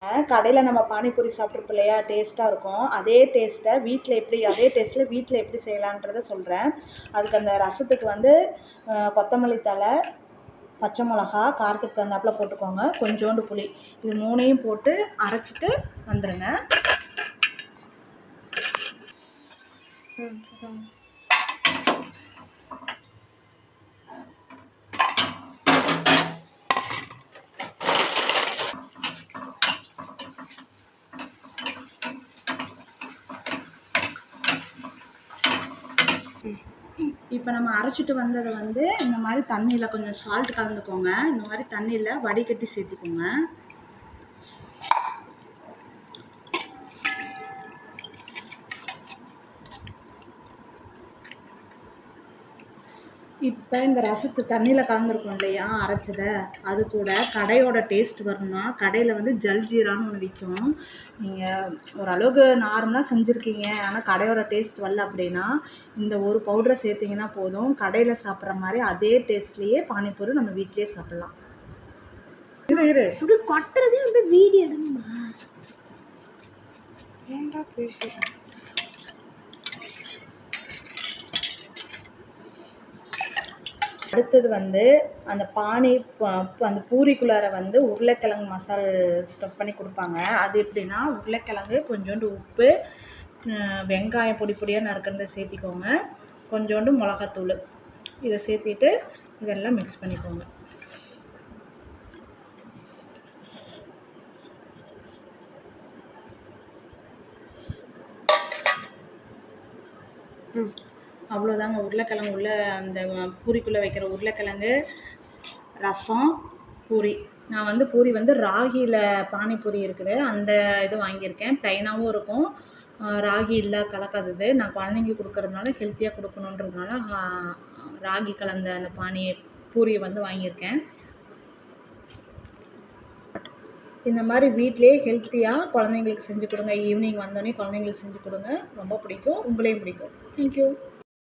கடையில் நம்ம பானிபூரி சாப்பிட்ருப்போம் இல்லையா, டேஸ்ட்டாக இருக்கும். அதே டேஸ்ட்டில் வீட்டில் எப்படி செய்யலான்றதை சொல்கிறேன். அதுக்கு அந்த ரசத்துக்கு வந்து கொத்தமல்லி தழை, பச்சை மிளகா, காரத்துக்கு தகுந்தாப்பில் போட்டுக்கோங்க, கொஞ்சோண்டு புளி, இது 3ஐயும் போட்டு அரைச்சிட்டு வந்துடுங்க. இப்போ நம்ம அரைச்சிட்டு வந்ததை வந்து இந்த மாதிரி தண்ணியில் கொஞ்சம் சால்ட் கலந்துக்கோங்க. இந்த மாதிரி தண்ணியில் வடிகட்டி சேர்த்திக்கோங்க. இப்போ இந்த ரசத்து தண்ணியில் கலந்துருக்கோம் இல்லையா அரைச்சதை, அது கூட கடையோட டேஸ்ட் வரணும்னா கடையில் வந்து ஜல்ஜீரான்னு ஒன்று விற்கும். நீங்கள் ஓரளவுக்கு நார்மலாக செஞ்சுருக்கீங்க, ஆனால் கடையோட டேஸ்ட் வரல அப்படின்னா இந்த ஒரு பவுடரை சேர்த்திங்கன்னா போதும். கடையில் சாப்பிட்ற மாதிரி அதே டேஸ்ட்லேயே பானிபூரி நம்ம வீட்டிலே சாப்பிட்லாம். இப்படி கொட்டுறதே வந்து வீடியோ எடுங்கம்மா. ஏன்டா பேசுகிறேன். அடுத்தது வந்து அந்த அந்த பூரிக்குள்ளார வந்து உருளைக்கிழங்கு மசால் ஸ்டஃப் பண்ணி கொடுப்பாங்க. அது எப்படின்னா, உருளைக்கிழங்கு, கொஞ்சோண்டு உப்பு, வெங்காயம் பொடி பொடியாக நறுக்கிறத சேர்த்திக்கோங்க, கொஞ்சோண்டு மிளகாத்தூள், இதை சேர்த்திட்டு இதெல்லாம் மிக்ஸ் பண்ணிக்கோங்க. அவ்வளோதாங்க. உருளைக்கிழங்கு உள்ள அந்த பூரிக்குள்ளே வைக்கிற உருளைக்கிழங்கு ரசம் பூரி. நான் வந்து பூரி வந்து ராகியில் பானிபூரி இருக்குது, அந்த இது வாங்கியிருக்கேன். ப்ளைனாகவும் இருக்கும், ராகி இல்லை கலக்காதது. நான் குழந்தைங்களுக்கு கொடுக்கறதுனால ஹெல்த்தியாக கொடுக்கணுன்றதுனால ராகி கலந்த அந்த பூரியை வந்து வாங்கியிருக்கேன். இந்த மாதிரி வீட்டிலே ஹெல்த்தியாக குழந்தைங்களுக்கு செஞ்சு கொடுங்க. ஈவினிங் வந்தோடனே குழந்தைங்களுக்கு செஞ்சு கொடுங்க, ரொம்ப பிடிக்கும், உங்களையும் பிடிக்கும். தேங்க்யூ.